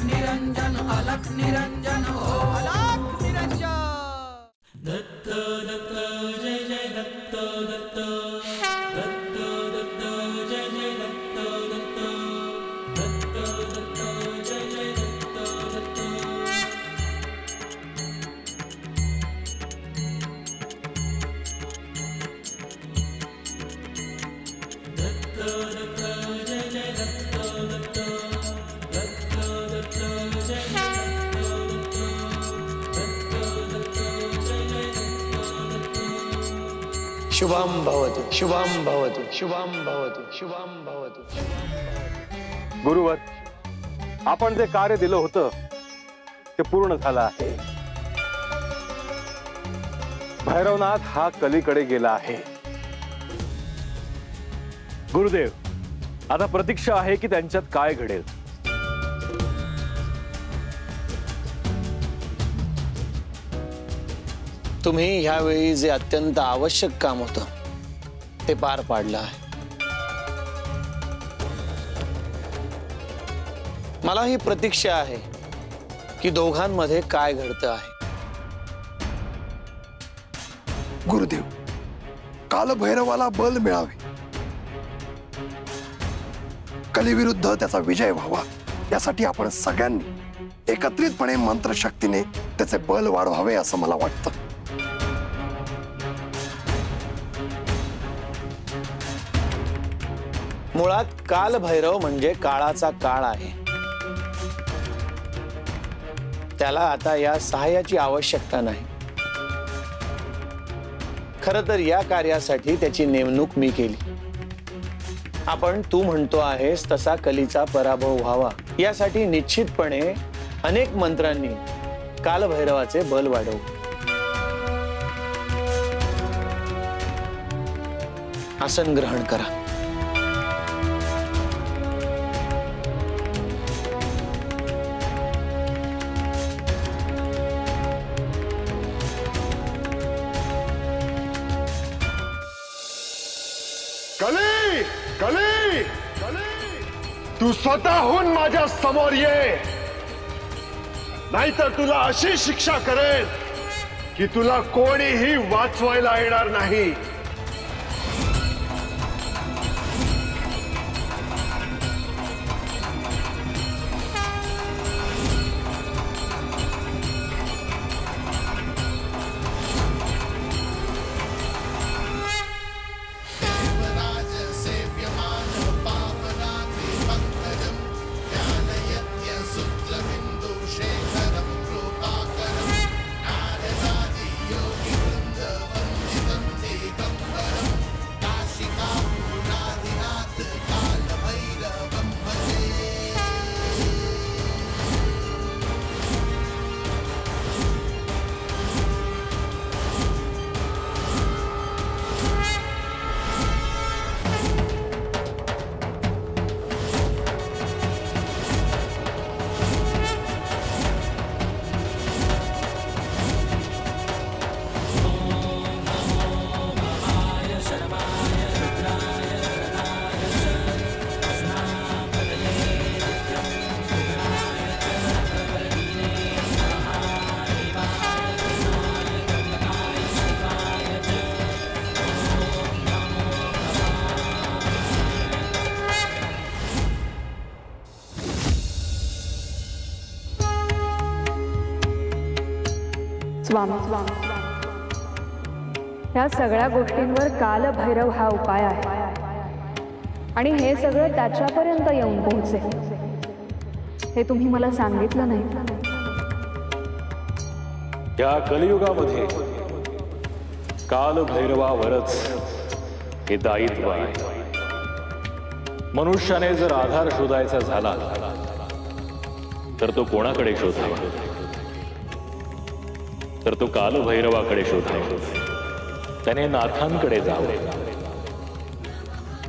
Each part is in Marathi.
निरंजन अलख निरंजन हो अलख निरंजन। दत्त दत्त जय जय दत्त दत्त दत्त दत्त जय जय दत्त दत्त दत्त दत्त जय जय दत्त दत्त। दत्त दत्त जय जय दत्त दत्त दत्त दत्त जय जय शुभम भवतु शुभम भवतु शुभम भवतु शुभम भवतु। गुरुवर, आपण जे कार्य दिलं होतं ते पूर्ण झालं आहे। भैरवनाथ हा कलीकडे गेला आहे। गुरुदेव, आता प्रतीक्षा आहे की त्यांच्यात काय घडेल। तुम्ही ह्यावेळी जे अत्यंत आवश्यक काम होतं ते पार पाडलं आहे। मला ही प्रतीक्षा आहे की दोघांमध्ये काय घडतं आहे। गुरुदेव, कालभैरवाला बल मिळावे, कलीविरुद्ध त्याचा विजय व्हावा, यासाठी आपण सगळ्यांनी एकत्रितपणे मंत्रशक्तीने त्याचे बल वाढवावे असं मला वाटतं। मुळात कालभैरव म्हणजे काळाचा काळ आहे। त्याला आता या सहाय्याची आवश्यकता नाही। खरं तर या कार्यासाठी त्याची नेमणूक मी केली। आपण तू म्हणतो आहेस तसा कलीचा पराभव व्हावा यासाठी निश्चितपणे अनेक मंत्रांनी कालभैरवाचे बल वाढवू। आसन ग्रहण करा। कली कली कली, तू स्वतःहून माझ्या समोर ये, नाहीतर तुला अशी शिक्षा करेल की तुला कोणीही वाचवायला येणार नाही। स्वामी, या सगळ्या गोष्टींवर कालभैरव हा उपाय आहे आणि हे सगळं त्याच्यापर्यंत येऊन पोहोचेल हे तुम्ही मला सांगितलं नाही। या कलियुगामध्ये कालभैरवावरच हे दायित्व आहे। मनुष्याने जर आधार शोधायचा झाला तर तो कोणाकडे शोधावा, तर तो कालभैरवाकडे शोधावा। त्याने नाथांकडे जावे।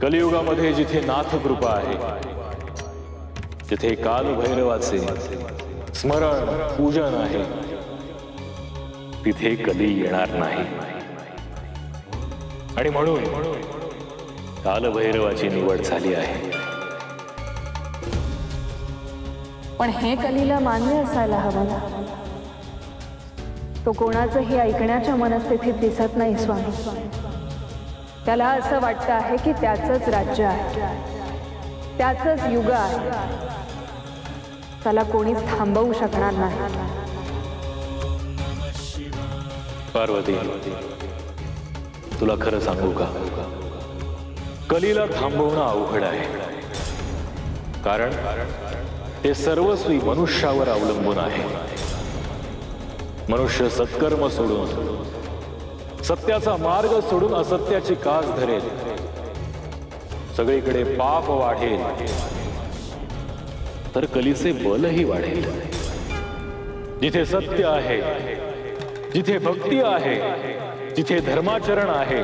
कलियुगामध्ये जिथे नाथ कृपा आहे, जिथे कालभैरवाचे स्मरण पूजन आहे, तिथे कली येणार नाही। आणि म्हणून कालभैरवाची निवड झाली आहे। पण हे कलीला मान्य असायला हवं ना. तो कोणाचंही ऐकण्याच्या मनस्थितीत दिसत नाही स्वामी. त्याला असं वाटतं आहे की त्याचंच राज्य आहे, त्याचंच युग आहे. त्याला कोणीच थांबवू शकणार नाही. पार्वती, तुला खरं सांगू का, कलीला थांबवणं अवघड आहे. कारण ते सर्वस्वी मनुष्यावर अवलंबून आहे. मनुष्य सत्कर्म सोडून, सत्याचा मार्ग सोडून असत्याची कास धरेल, सगळीकडे पाप वाढेल, तर कलीचे बलही वाढेल. जिथे सत्य आहे, जिथे भक्ती आहे, जिथे धर्माचरण आहे,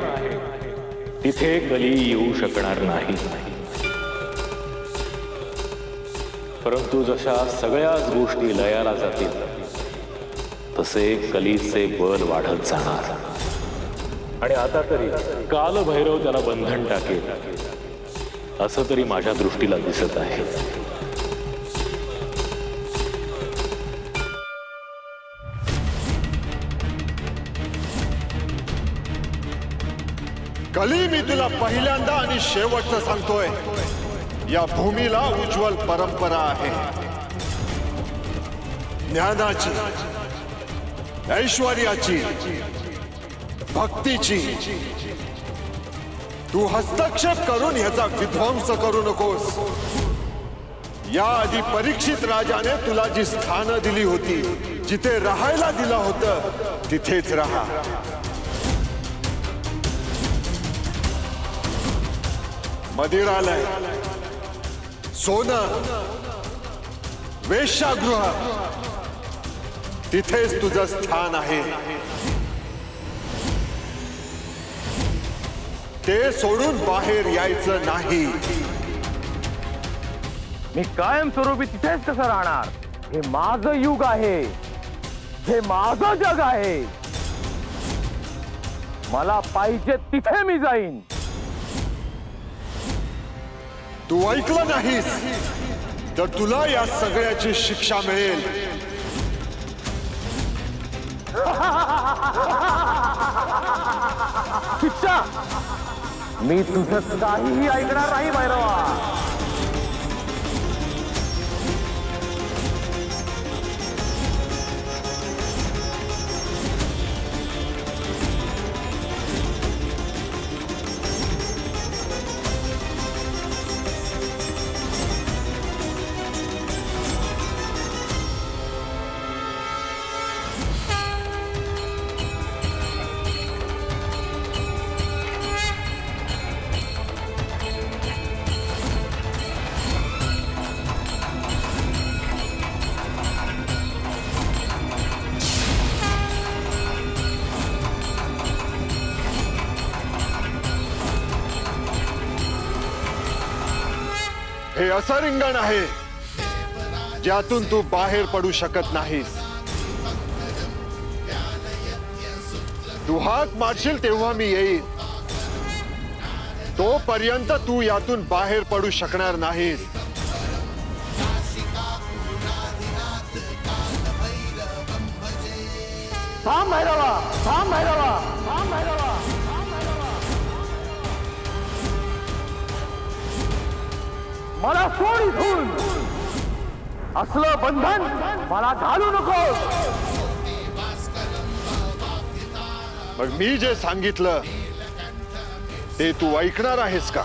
तिथे कली येऊ शकणार नाही. परंतु जशा सगळ्याच गोष्टी लयाला जातील, तसे कलीचे बल वाढत जाणार. आणि आता तरी कालभैरव त्याला बंधन टाकेल असं तरी माझ्या दृष्टीला दिसत आहे. कली, मी तुला पहिल्यांदा आणि शेवटचं सांगतोय, या भूमीला उज्ज्वल परंपरा आहे. ज्ञानाची, ऐश्वर्याची, भक्तीची. तू हस्तक्षेप करून ह्याचा विध्वंस करू नकोस. याआधी परीक्षित राजाने तुला जी स्थानं दिली होती, जिथे राहायला दिलं होतं, तिथेच राहा. मदिरालय, सोनं, वेश्यागृह, तिथेच तुझं स्थान आहे. ते सोडून बाहेर यायचं नाही. मी कायमस्वरूपी तिथेच कसं राहणार? हे माझं युग आहे, हे माझं जग आहे. मला पाहिजे तिथे मी जाईन. तू ऐकलं नाहीस तर तुला या सगळ्याची शिक्षा मिळेल. शिक्षा? मी तुझं काहीही ऐकणार नाही भैरवा. हे असं रिंगण आहे ज्यातून तू बाहेर पडू शकत नाहीस. तू हाक मारशील तेव्हा मी येईन. तोपर्यंत तू यातून बाहेर पडू शकणार नाहीस. थांब भैरवा, थांब भैरवा, थांब भैरवा. मला सोड इथून. असलं बंधन मला घालू नको. मग मी जे सांगितलं ते तू ऐकणार आहेस का?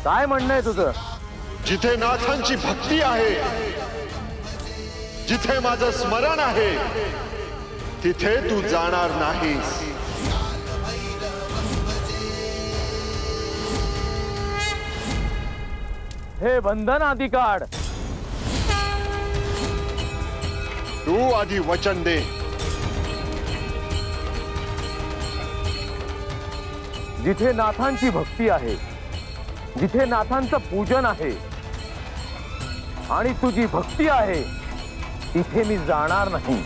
काय म्हणणं आहे तुझं? जिथे नाथांची भक्ती आहे, जिथे माझं स्मरण आहे, तिथे तू जाणार नाहीस. हे बंधन आधी काढ. तू आधी वचन दे. जिथे नाथांची भक्ती आहे, जिथे नाथांचं पूजन आहे आणि तुझी भक्ती आहे, तिथे मी जाणार नाही.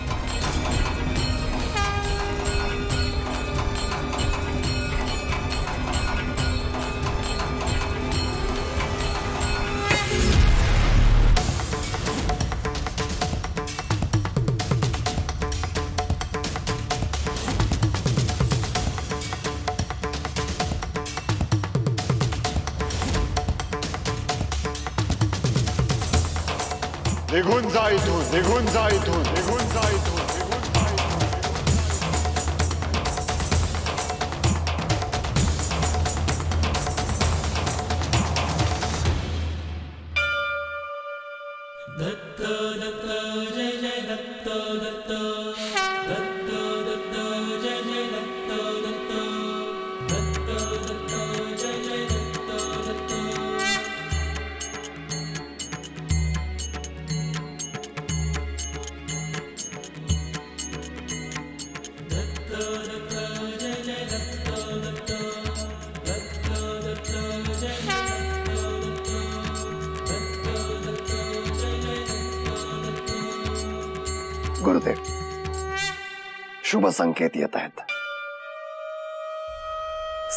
निघून जा इथून, निघून जा इथून, निघून जा इथून, निघून जा इथून. दत्त दत्त जय जय दत्त दत्त दत्त दत्त जय जय दत्त दत्त दत्त दत्त जय जय दत्त दत्त. दत्त दत्त जय जय दत्त दत्त दत्त दत्त जय जय गुरुदेव, शुभ संकेत येत आहेत.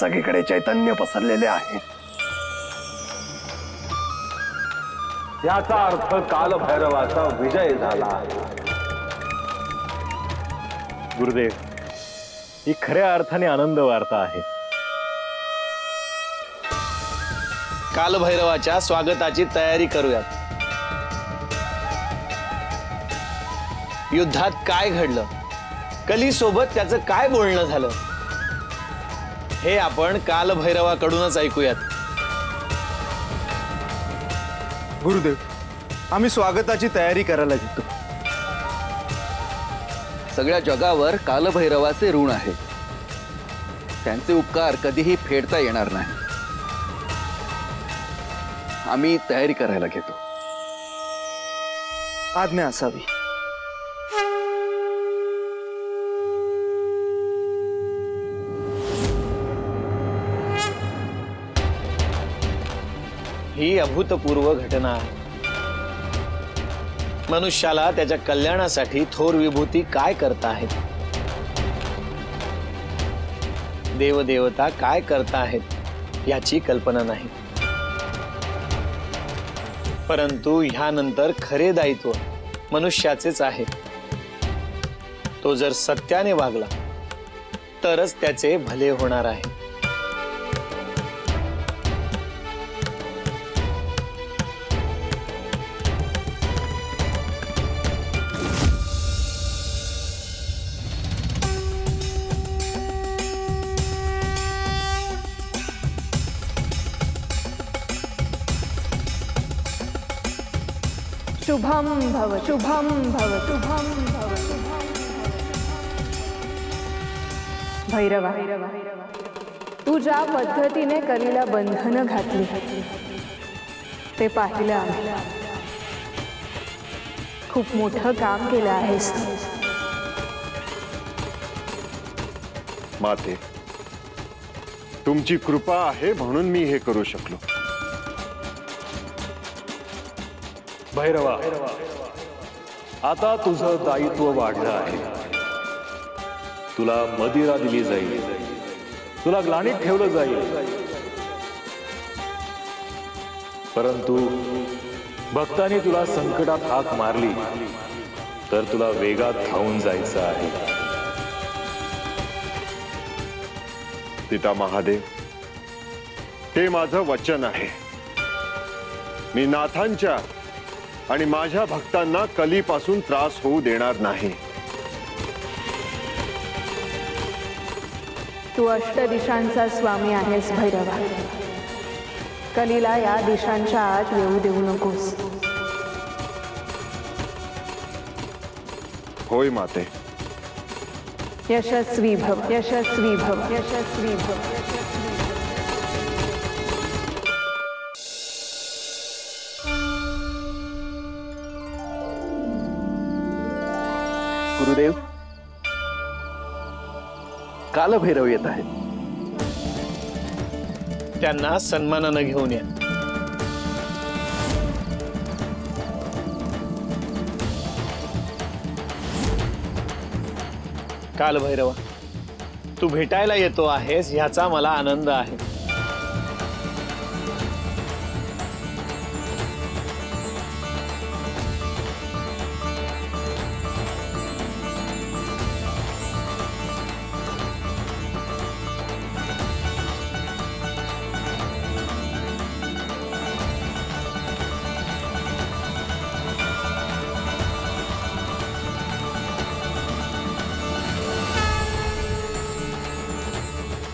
सगळीकडे चैतन्य पसरलेले आहे. याचा अर्थ कालभैरवाचा विजय झाला आहे. गुरुदेव, ही खऱ्या अर्थाने आनंद वार्ता आहे. कालभैरवाच्या स्वागताची तयारी करूयात. युद्धात काय घडलं, कली सोबत त्याचं काय बोलणं झालं, हे आपण कालभैरवाकडूनच ऐकूयात. गुरुदेव, आम्ही स्वागताची तयारी करायला घेतो. सगळ्या जगावर कालभैरवाचे ऋण आहे. त्यांचे उपकार कधीही फेडता येणार नाही. आम्ही तयारी करायला घेतो. आज्ञा असावी. ही अभूतपूर्व घटना आहे. मनुष्याला त्याच्या कल्याणासाठी थोर विभूती काय करताहेत, देवदेवता काय करताहेत याची कल्पना नाही. परंतु ह्यानंतर खरे दायित्व मनुष्याचेच आहे. तो जर सत्याने वागला तरच त्याचे भले होणार आहे. शुभम भव शुभम भव शुभम भव शुभम. भैरवा, तू ज्या पद्धतीने कलीला बंधनं घातली ते पाहिलं आम्ही. खूप मोठं काम केलं आहेस. माते, तुमची कृपा आहे म्हणून मी हे करू शकलो. भैरवा, आता तुझं दायित्व वाढलं आहे. तुला मदिरा दिली जाईल, तुला ग्लानीत ठेवलं जाईल. परंतु भक्तांनी तुला संकटात हाक मारली तर तुला वेगात धावून जायचं आहे. पिता महादेव, ते माझं वचन आहे. मी नाथांच्या आणि माझ्या भक्तांना कलीपासून त्रास होऊ देणार नाही. तू अष्टदिशांचा स्वामी आहेस भैरवा. कलीला या दिशांच्या आत येऊ देऊ नकोस. होय माते. यशस्वी भव, यशस्वी भव, यशस्वी भव. गुरुदेव, कालभैरव येत आहेत. त्यांना सन्मानानं घेऊन या. कालभैरवा, तू भेटायला येतो आहेस ह्याचा मला आनंद आहे.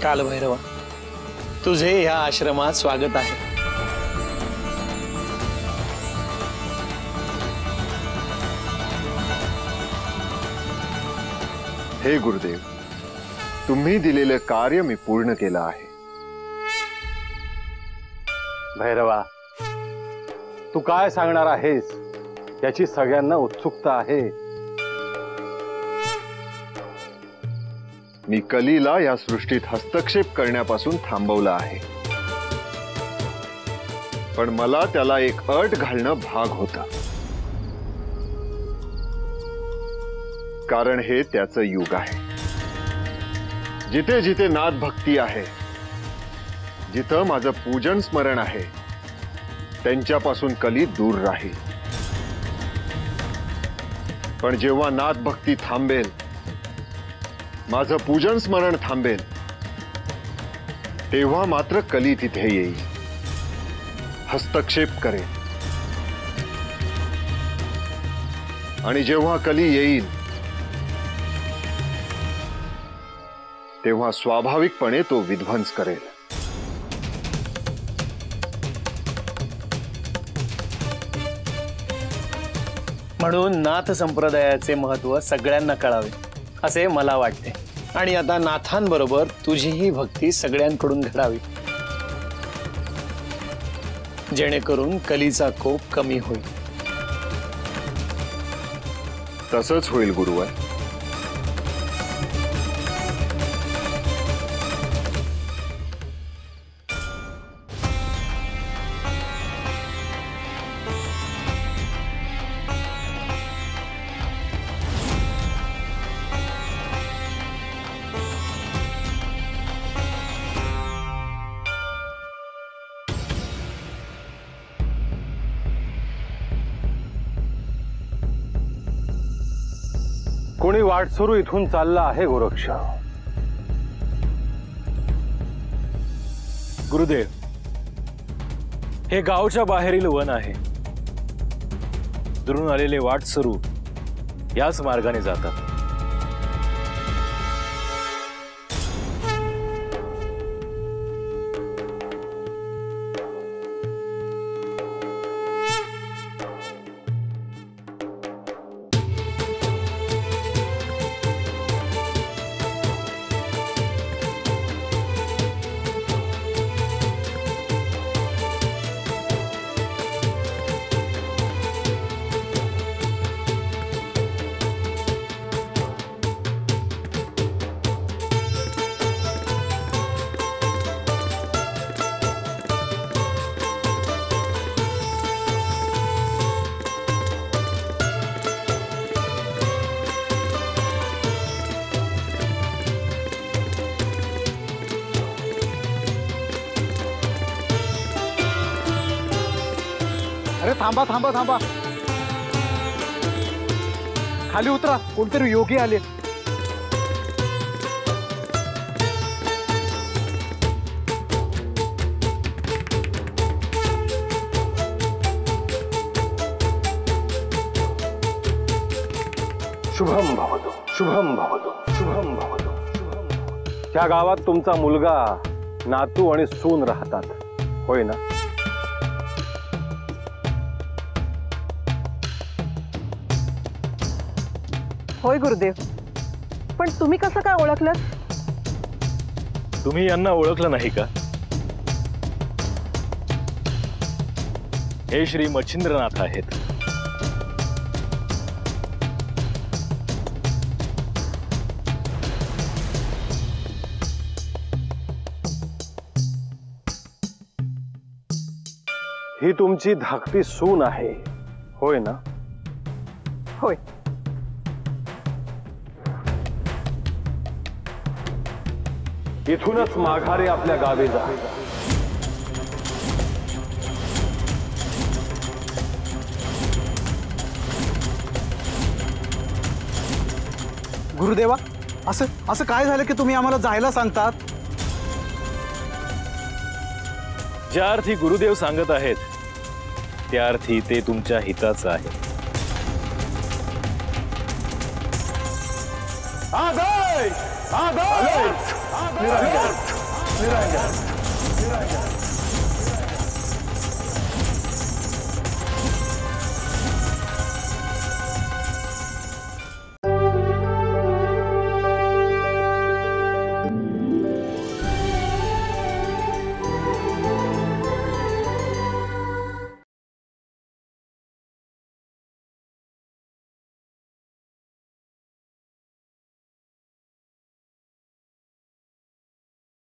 कालभैरवा, तुझे या आश्रमात स्वागत आहे. हे गुरुदेव, तुम्ही दिलेलं कार्य मी पूर्ण केलं आहे. भैरवा, तू काय सांगणार आहेस याची सगळ्यांना उत्सुकता आहे. मी कलीला या सृष्टीत हस्तक्षेप करण्यापासून थांबवलं आहे, पण मला त्याला एक अट घालणं भाग होता. कारण हे त्याचं युग आहे. जिथे जिथे नाद भक्ती आहे, जिथं माझं पूजन स्मरण आहे, त्यांच्यापासून कली दूर राहील. पण जेव्हा नाद भक्ती थांबेल, माझं पूजन स्मरण थांबेल, तेव्हा मात्र कली तिथे येईल, हस्तक्षेप करेल. आणि जेव्हा कली येईल, तेव्हा स्वाभाविकपणे तो विध्वंस करेल. म्हणून नाथ संप्रदायाचे महत्व सगळ्यांना कळावे असे मला वाटते. आणि आता नाथांबरोबर तुझीही भक्ती सगळ्यांकडून घडावी, जेणेकरून कलीचा कोप कमी होईल. तसंच होईल गुरुवर. कोणी वाटसरू इथून चालला आहे गोरक्ष. गुरुदेव, हे गावच्या बाहेरील वन आहे. दुरून आलेले वाटसरू याच मार्गाने जातात. अरे थांबा थांबा थांबा, खाली उतरा, कोणतरी योगी आले. शुभम भवतु, शुभम भवतु, शुभम भवतु. त्या गावात तुमचा मुलगा, नातू आणि सून राहतात, होय ना? होय गुरुदेव, पण तुम्ही कसं काय ओळखलं? तुम्ही यांना ओळखलं नाही का? हे श्री मच्छिंद्रनाथ आहेत. ही तुमची धाकटी सून आहे, होय ना? होय. इथूनच माघारी आपल्या गावी जा. गुरुदेवा, असं असं काय झालं की तुम्ही आम्हाला जायला सांगतात? ज्या अर्थी गुरुदेव सांगत आहेत त्या अर्थी ते तुमच्या हिताचं आहे. आदेश! आदेश! निरंजन